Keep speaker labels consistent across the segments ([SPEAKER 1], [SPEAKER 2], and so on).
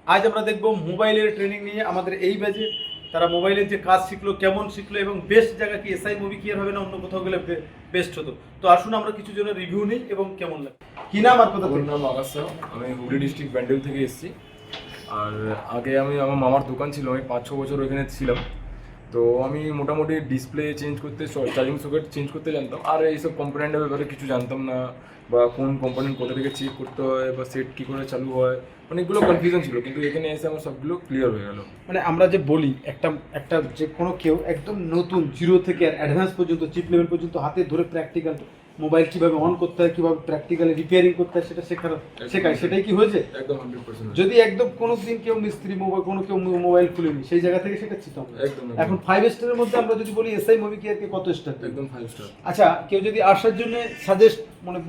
[SPEAKER 1] আজ আমরা দেখব মোবাইলের ট্রেনিং নিয়ে আমাদের এই ব্যাচে তারা মোবাইলের যে কাজ শিখলো, কেমন শিখলো এবং বেস্ট জায়গা কি এসআই মুভি কি আর হবে না অন্য কোথাও গেলে বেস্ট হতো। তো আসুন আমরা কিছু জনের রিভিউ নিই এবং কেমন লাগে। কি নাম আর কোথা থেকে?
[SPEAKER 2] আমার নাম আকাশ সাহা, আমি হুগলি ডিস্ট্রিক্ট ব্যান্ডেল থেকে এসেছি। আর আগে আমার মামার দোকান ছিল, আমি 5-6 বছর ওইখানে ছিলাম। তো আমি মোটামুটি ডিসপ্লে চেঞ্জ করতে, চার্জিং সকেট চেঞ্জ করতে জানতাম, আর এইসব কম্পোনেন্টের ব্যাপারে কিছু জানতাম না, বা কোন কম্পোনেন্ট কোথা থেকে চেক করতে হয় বা সেট কী করে চালু হয়, অনেকগুলো কনফিউশন ছিল। কিন্তু এখানে এসে আমার সবগুলো ক্লিয়ার হয়ে গেল।
[SPEAKER 1] মানে আমরা যে বলি একটা একটা যে কোনো কেউ একদম নতুন জিরো থেকে অ্যাডভান্স পর্যন্ত চিপ লেভেল পর্যন্ত হাতে ধরে প্র্যাকটিক্যাল মোবাইল কীভাবে অন করতে হয়, কীভাবে প্র্যাকটিক্যালি রিপেয়ারিং করতে হয় সেটা শেখায়। সেটাই কি হয়েছে?
[SPEAKER 2] একদম 100%।
[SPEAKER 1] যদি একদম কোনো দিন কেউ মিস্ত্রি মোবাইল কেউ মোবাইল খুলেনি, সেই জায়গা থেকে শেখাচ্ছি তো আমরা।
[SPEAKER 2] একদম
[SPEAKER 1] এখন 5 স্টারের মধ্যে আমরা যদি বলি এসআই মুভি কি কত স্টার?
[SPEAKER 2] একদম 5 স্টার।
[SPEAKER 1] আচ্ছা, কেউ যদি আসার জন্য সাজেস্ট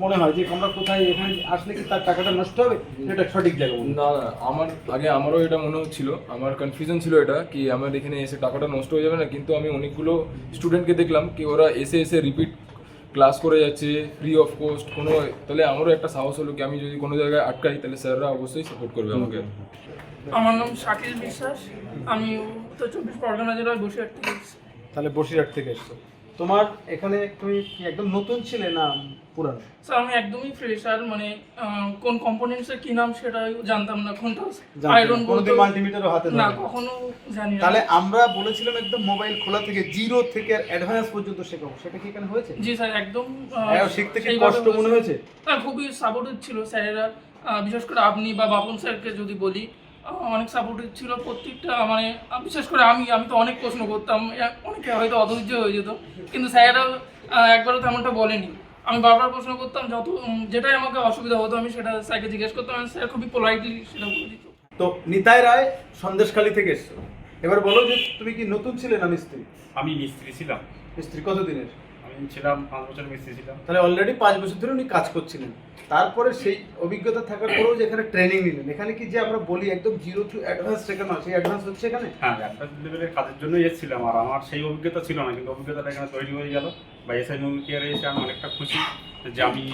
[SPEAKER 1] মনে হয় যে আমরা কোথায় এখানে আসলে কি তার টাকাটা নষ্ট হবে, এটা সঠিক জায়গা?
[SPEAKER 2] না, আমারও এটা মনে হচ্ছিল, আমার কনফিউশন ছিল এটা কি আমার এখানে এসে টাকাটা নষ্ট হয়ে যাবে না। কিন্তু আমি অনেকগুলো স্টুডেন্টকে দেখলাম কি ওরা এসে রিপিট ক্লাস করে যাচ্ছে ফ্রি অফ কস্ট কোনো। তাহলে আমারও একটা সাহস হলো কি আমি যদি কোনো জায়গায় আটকাই তাহলে স্যাররা অবশ্যই সাপোর্ট করবে আমাকে।
[SPEAKER 3] আমার নাম শাকিল বিশ্বাস, আমি উত্তর 24 পরগনা জেলার বসিরহাট থেকে এসেছি।
[SPEAKER 1] তাহলে বসিরহাট থেকে এসছো। তোমার এখানে তুমি কি একদম নতুন ছিলে না পুরানো?
[SPEAKER 3] স্যার আমি একদমই ফ্রেশার, মানে কোন কম্পোনেন্টসের কি নাম সেটাই জানতাম না। কোনটা
[SPEAKER 1] কোনোদিন মাল্টিমিটারও হাতে
[SPEAKER 3] না, কখনো জানি না।
[SPEAKER 1] তাহলে আমরা বলেছিলাম একদম মোবাইল খোলা থেকে জিরো থেকে অ্যাডভান্স পর্যন্ত শেখাবো, সেটা কি এখানে হয়েছে?
[SPEAKER 3] জি স্যার, একদম
[SPEAKER 1] শিখতে কি কষ্ট মনে হয়েছে?
[SPEAKER 3] স্যার খুবই সাপোর্টিভ ছিল স্যারেরা, বিশেষ করে আপনি বা বাপন স্যারকে যদি বলি, অনেক সাপোর্টিভ ছিল প্রত্যেকটা। মানে বিশেষ করে আমি তো অনেক প্রশ্ন করতাম, অনেকে হয়তো অধৈর্য হয়ে যেত, কিন্তু স্যারেরা একবারও তেমনটা বলেনি। আমি বারবার প্রশ্ন করতাম, যেটাই আমাকে অসুবিধা হতো আমি সেটা স্যারকে জিজ্ঞেস করতাম, স্যার খুবই পোলাইটলি সেটা বলে দিত।
[SPEAKER 1] তো নিতাই রায় সন্দেশখালী থেকে এসছো। এবার বলো যে তুমি কি নতুন ছিলে না মিস্ত্রি?
[SPEAKER 4] আমি মিস্ত্রি ছিলাম।
[SPEAKER 1] মিস্ত্রি কতদিনের?
[SPEAKER 4] আমি ছিলাম 5 বছর মিস্ত্রি ছিলাম।
[SPEAKER 1] তাহলে অলরেডি 5 বছর ধরে উনি কাজ করছিলেন। তারপরে সেই অভিজ্ঞতা থাকার পরেও যে এখানে ট্রেনিং নিলেন, এখানে কি যে আমরা বলি একদম জিরো টু অ্যাডভান্স শেখানো হয়, সেই অ্যাডভান্স হচ্ছে এখানে?
[SPEAKER 4] হ্যাঁ, অ্যাডভান্স লেভেলের কাজের জন্যই এসেছিলাম। আর আমার সেই অভিজ্ঞতা ছিল না, কিন্তু অভিজ্ঞতাটা এখানে তৈরি হয়ে গেল। বা এসআই মুভি কেয়ারে এসে আমি অনেকটা খুশি যে আমি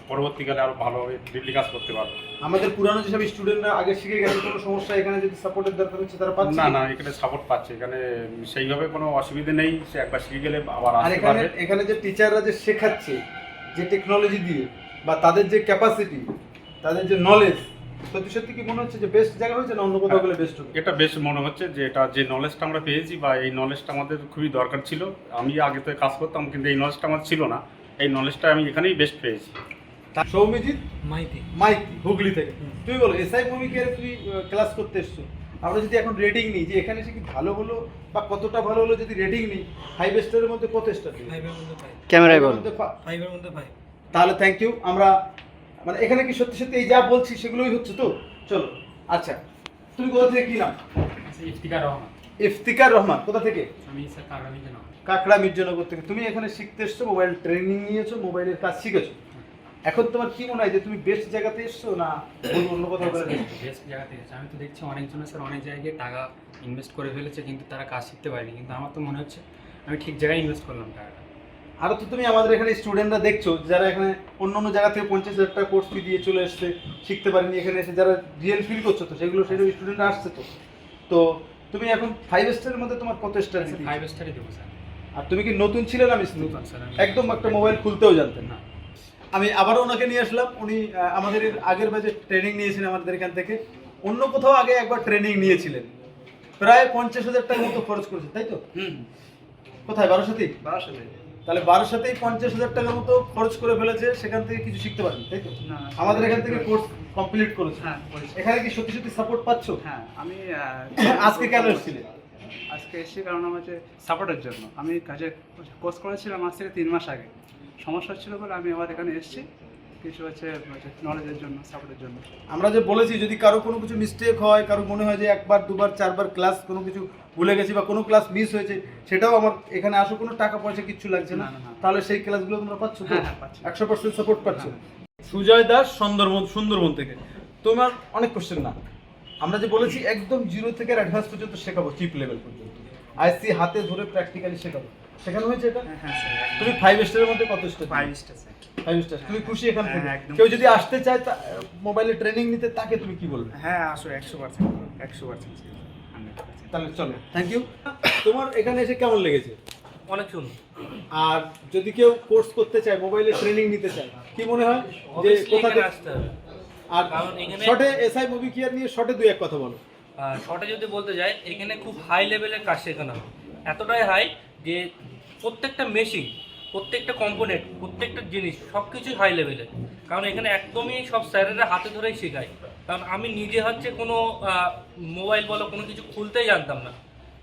[SPEAKER 4] পরবর্তীকালে আরও ভালোভাবে ডিগ্রি কাজ করতে পারবো।
[SPEAKER 1] আমাদের পুরানো যেসব স্টুডেন্টরা আগে শিখে গেছে, কোনো সমস্যা এখানে যদি সাপোর্টের দরকার হচ্ছে তারা পাচ্ছে?
[SPEAKER 4] না, এখানে সাপোর্ট পাচ্ছে, এখানে সেইভাবে কোনো অসুবিধা নেই। সে একবার শিখে গেলে আবার
[SPEAKER 1] আর
[SPEAKER 4] আসতে পারবে।
[SPEAKER 1] এখানে যে টিচাররা যে শেখাচ্ছে যে টেকনোলজি দিয়ে বা তাদের যে ক্যাপাসিটি, তাদের যে নলেজ, সত্যি কি মনে হচ্ছে যে বেস্ট জায়গা হয়েছে না অন্য কোথাও গেলে বেস্ট হবে?
[SPEAKER 4] এটা বেশ মনে হচ্ছে যে এটা যে নলেজটা আমরা পেয়েছি বা এই নলেজটা আমাদের খুবই দরকার ছিল। আমি আগে তো কাজ করতাম, কিন্তু এই নলেজটা আমার ছিল না। এই নলেজটা আমি এখানেই বেস্ট পেয়েছি।
[SPEAKER 1] সৌমিজিৎ
[SPEAKER 3] মাইতি
[SPEAKER 1] হুগলি থেকে। তুমি বলো এসআই মুভি কে তুমি ক্লাস করতে এসছো, আমরা যদি এখন রেটিং নিই যে এখানে এসে কি ভালো হলো বা কতটা ভালো হলো, যদি রেটিং নিই 5 স্টারের মধ্যে কত স্টার?
[SPEAKER 3] 5 এর মধ্যে 5।
[SPEAKER 1] ক্যামেরায় বলো।
[SPEAKER 3] 5 এর মধ্যে 5।
[SPEAKER 1] তাহলে থ্যাংক ইউ। আমরা মানে এখানে কি সত্যি এই যা বলছি সেগুলোই হচ্ছে তো? চলো। আচ্ছা, তুমি কোথা থেকে, কি নাম?
[SPEAKER 3] ইফতিকার রহমান।
[SPEAKER 1] ইফতিকার রহমান। কোথা থেকে?
[SPEAKER 3] আমি স্যার কাকরামিজনগর।
[SPEAKER 1] কাকড়া মির্জানগর থেকে। তুমি এখানে শিখতে এসছো, মোবাইল ট্রেনিং নিয়েছো, মোবাইলের কাজ শিখেছো। এখন তোমার কি মনে হয় যে তুমি বেস্ট জায়গাতে এসছো না অন্য কোথাও গেলে?
[SPEAKER 5] বেস্ট জায়গাতে এসেছে। আমি তো দেখছি অনেকজনের স্যার অনেক জায়গায় টাকা ইনভেস্ট করে ফেলেছে, কিন্তু তারা কাজ শিখতে পারেনি। কিন্তু আমার তো মনে হচ্ছে আমি ঠিক জায়গায় ইনভেস্ট করলাম টাকাটা।
[SPEAKER 1] আরও তো তুমি আমাদের এখানে স্টুডেন্টরা দেখছো যারা এখানে অন্য জায়গা থেকে 50,000 টাকা কোর্স ফি দিয়ে চলে এসছে, শিখতে পারেনি, এখানে এসে যারা রিয়েল ফিল করছো, তো সেগুলো স্টুডেন্টরা আসছে। তো তুমি এখন 5 স্টারের মধ্যে তোমার কত স্টার?
[SPEAKER 5] 5 স্টারই দেবো স্যার।
[SPEAKER 1] আর তুমি কি নতুন ছিলে না মিস্ত্রি?
[SPEAKER 5] নতুন স্যার, আমি
[SPEAKER 1] একদম একটা মোবাইল খুলতেও জানতেন না। আমি আবারও ওনাকে নিয়ে আসলাম। উনি আমাদের এর আগের ব্যাচে ট্রেনিং নিয়েছিলেন আমাদের এখান থেকে। অন্য কোথাও আগে একবার ট্রেনিং নিয়েছিলেন, প্রায় 50,000 টাকার মতো খরচ করেছে, তাই তো? কোথায়? বারাসাতেই? তাহলে বারাসাতেই 50,000 টাকার মতো খরচ করে ফেলেছে, সেখান থেকে কিছু শিখতে পারেন, তাই তো? আমাদের এখান থেকে কোর্স কমপ্লিট করেছে।
[SPEAKER 6] হ্যাঁ,
[SPEAKER 1] এখানে কি সত্যি সাপোর্ট পাচ্ছো?
[SPEAKER 6] হ্যাঁ, আমি
[SPEAKER 1] আজকে কেন এসেছিলেন?
[SPEAKER 6] আজকে এসেছি কারণ আমার যে সাপোর্টের জন্য। আমি কাজে কোর্স করেছিলাম আজ থেকে 3 মাস আগে। সমস্যা ছিল বলে আমি আবার এখানে এসেছি, কিছু হচ্ছে নলেজের জন্য, সাপোর্টের জন্য।
[SPEAKER 1] আমরা যে বলেছি যদি কারো কোনো কিছু মিস্টেক হয়, কারো মনে হয় যে একবার দুবার চারবার ক্লাস কোনো কিছু ভুলে গেছি বা কোনো ক্লাস মিস হয়েছে, সেটাও আমার এখানে আসো, কোনো টাকা পয়সা কিচ্ছু লাগছে না। তাহলে সেই ক্লাসগুলো তোমরা পাচ্ছ তো?
[SPEAKER 6] হ্যাঁ, পাচ্ছি।
[SPEAKER 1] 100% সাপোর্ট পাচ্ছ। সুজয় দাস সুন্দরবন থেকে। তোমার অনেক কোশ্চেন না, আমরা যে বলেছি একদম জিরো থেকে অ্যাডভান্স পর্যন্ত শেখাবো, চিপ লেভেল পর্যন্ত আইসি হাতে ধরে প্র্যাকটিক্যালি শেখাবো। শেখানো হয়েছে এটা?
[SPEAKER 6] হ্যাঁ স্যার
[SPEAKER 1] তুমি 5 স্টারের মধ্যে কত স্টার?
[SPEAKER 6] 5 star sir.
[SPEAKER 1] 5 স্টার। তুমি খুশি এখান থেকে?
[SPEAKER 6] হ্যাঁ, একদম।
[SPEAKER 1] কেউ যদি আসতে চায় মোবাইলে ট্রেনিং নিতে, তাকে তুমি কি বলবে?
[SPEAKER 6] হ্যাঁ আসো 100%, 100%, 100%।
[SPEAKER 1] তাহলে চলো, থ্যাংক ইউ। তোমার এখানে এসে কেমন লেগেছে?
[SPEAKER 7] অনেক সুন্দর।
[SPEAKER 1] আর যদি কেউ কোর্স করতে চায়, মোবাইলে ট্রেনিং নিতে চায়, কি মনে হয় যে
[SPEAKER 7] Obviously
[SPEAKER 1] কোথা
[SPEAKER 7] এখানে
[SPEAKER 1] থেকে
[SPEAKER 7] আসতে হবে।
[SPEAKER 1] আর
[SPEAKER 7] কারণ এখানে-
[SPEAKER 1] শর্টে এসআই মুভি কেয়ার নিয়ে শর্টে দুই এক কথা বলো।
[SPEAKER 7] শর্টে যদি বলতে যাই, এখানে খুব হাই লেভেলের কাজ শেখানো হয়। এতটাই হাই যে প্রত্যেকটা মেশিন, প্রত্যেকটা কম্পোনেন্ট, প্রত্যেকটা জিনিস সব কিছুই হাই লেভেলের। কারণ এখানে একদমই সব স্যারেরা হাতে ধরেই শেখায়। কারণ আমি নিজে হচ্ছে কোনো মোবাইল বলো কোনো কিছু খুলতেই জানতাম না।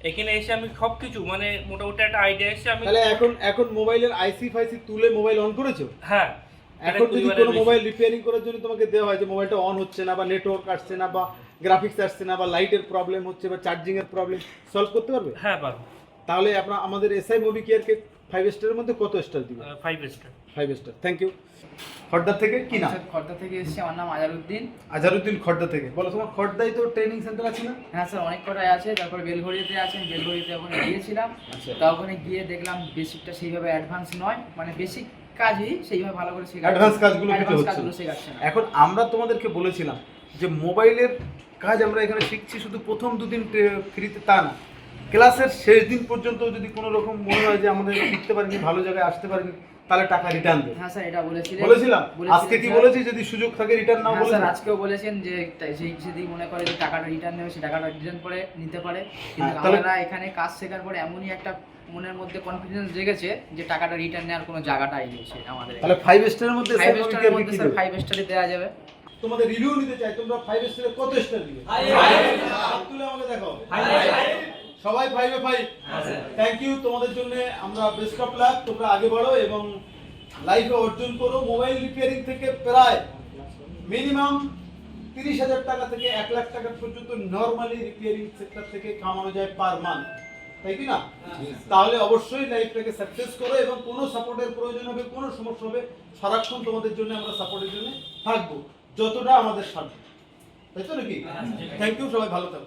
[SPEAKER 7] এখানে এসে আমি সব কিছু মানে মোটামুটি একটা আইডিয়া এসে আমি
[SPEAKER 1] তাহলে এখন মোবাইলের আইসি ফাইসি তুলে মোবাইল অন করেছো?
[SPEAKER 7] হ্যাঁ
[SPEAKER 1] এখন যদি কোনো মোবাইল রিপেয়ারিং করার জন্য তোমাকে দেওয়া হয় যে মোবাইলটা অন হচ্ছে না, বা নেটওয়ার্ক আসছে না, বা গ্রাফিক্স আসছে না, বা লাইটের প্রবলেম হচ্ছে, বা চার্জিং এর প্রবলেম, সলভ করতে পারবে?
[SPEAKER 7] হ্যাঁ পারবো।
[SPEAKER 1] তাহলে আপনার আমাদের এসআই মুভি কেয়ারকে 5 স্টারের মধ্যে কত স্টার দিবে?
[SPEAKER 7] 5 star.
[SPEAKER 1] 5 star. Thank you. Khordha থেকে কি নাম?
[SPEAKER 8] স্যার খর্দা থেকে এসেছি, আমার নাম আজারউদ্দিন।
[SPEAKER 1] আজহারউদ্দিন, খর্দা থেকে। বলো, তোমার খর্দায় তো ট্রেনিং সেন্টার আছে না?
[SPEAKER 8] হ্যাঁ স্যার, অনেক কটাই আছে। তারপরে বেলঘড়িতে আছে, বেলঘড়িতে ওখানে গিয়েছিলাম।
[SPEAKER 1] আচ্ছা।
[SPEAKER 8] তা ওখানে গিয়ে দেখলাম বেসিকটা সেইভাবে অ্যাডভান্স নয়, মানে বেসিক কাজই সেইভাবে ভালো করে শেখাচ্ছে।
[SPEAKER 1] অ্যাডভান্স কাজগুলো কিছু
[SPEAKER 8] অ্যাডভান্স
[SPEAKER 1] হচ্ছে
[SPEAKER 8] কাজগুলো
[SPEAKER 1] না।
[SPEAKER 8] শেখাচ্ছে না।
[SPEAKER 1] এখন আমরা তোমাদেরকে বলেছিলাম যে মোবাইলের কাজ আমরা এখানে শিখছি, শুধু প্রথম দুদিন ফ্রিতে তা না, ক্লাসের শেষ দিন পর্যন্ত যদি কোনো রকম মনে হয় যে আমাদের শিখতে পারিনি, ভালো জায়গায় আসতে পারিনি, তাহলে টাকা রিটার্ন দেবে।
[SPEAKER 8] হ্যাঁ স্যার, এটা বলেছিলেন।
[SPEAKER 1] বলেছিলাম আজকে কি
[SPEAKER 8] স্যার।
[SPEAKER 1] বলেছি যদি সুযোগ থাকে রিটার্ন নাও
[SPEAKER 8] হ্যাঁ
[SPEAKER 1] বলেছি?
[SPEAKER 8] স্যার, আজকেও বলেছেন যে যদি মনে করে যে টাকাটা রিটার্ন নেবে, সে টাকাটা রিটার্ন করে নিতে পারে। কিন্তু
[SPEAKER 1] তাহলে-
[SPEAKER 8] আমরা এখানে কাজ শেখার পরে এমনই একটা মনের মধ্যে কনফিডেন্স জেগেছে যে টাকাটা রিটার্ন নেওয়ার কোনো জায়গাটাই নেই সেটা আমাদের।
[SPEAKER 1] তাহলে 5 স্টারের মধ্যে
[SPEAKER 8] 5 স্টারের মধ্যে স্যার 5 স্টারই দেওয়া যাবে।
[SPEAKER 1] তোমাদের রিভিউ নিতে চাই, তোমরা 5 স্টারে কত স্টার দিবে? হাত তুলে আমাকে দেখাও। সবাই 5 এ 5। Thank you. তোমাদের জন্য আমরা বেস্ট অফ লাক। তোমরা আগে বাড়ো এবং লাইফে অর্জন করো। মোবাইল রিপেয়ারিং থেকে প্রায় মিনিমাম 30,000 টাকা থেকে 1 লাখ টাকা পর্যন্ত নরমালি রিপেয়ারিং সেক্টর থেকে কামানো যায় পার মান্থ, তাই কি না? তাহলে অবশ্যই লাইফটাকে সাকসেস করো, এবং কোনো সাপোর্টের প্রয়োজন হবে, কোনো সমস্যা হবে, সারাক্ষণ তোমাদের জন্য আমরা সাপোর্টের জন্য থাকবো, যতটা আমাদের সাধ্য, তাই তো নাকি? থ্যাংক ইউ, সবাই ভালো থাকো।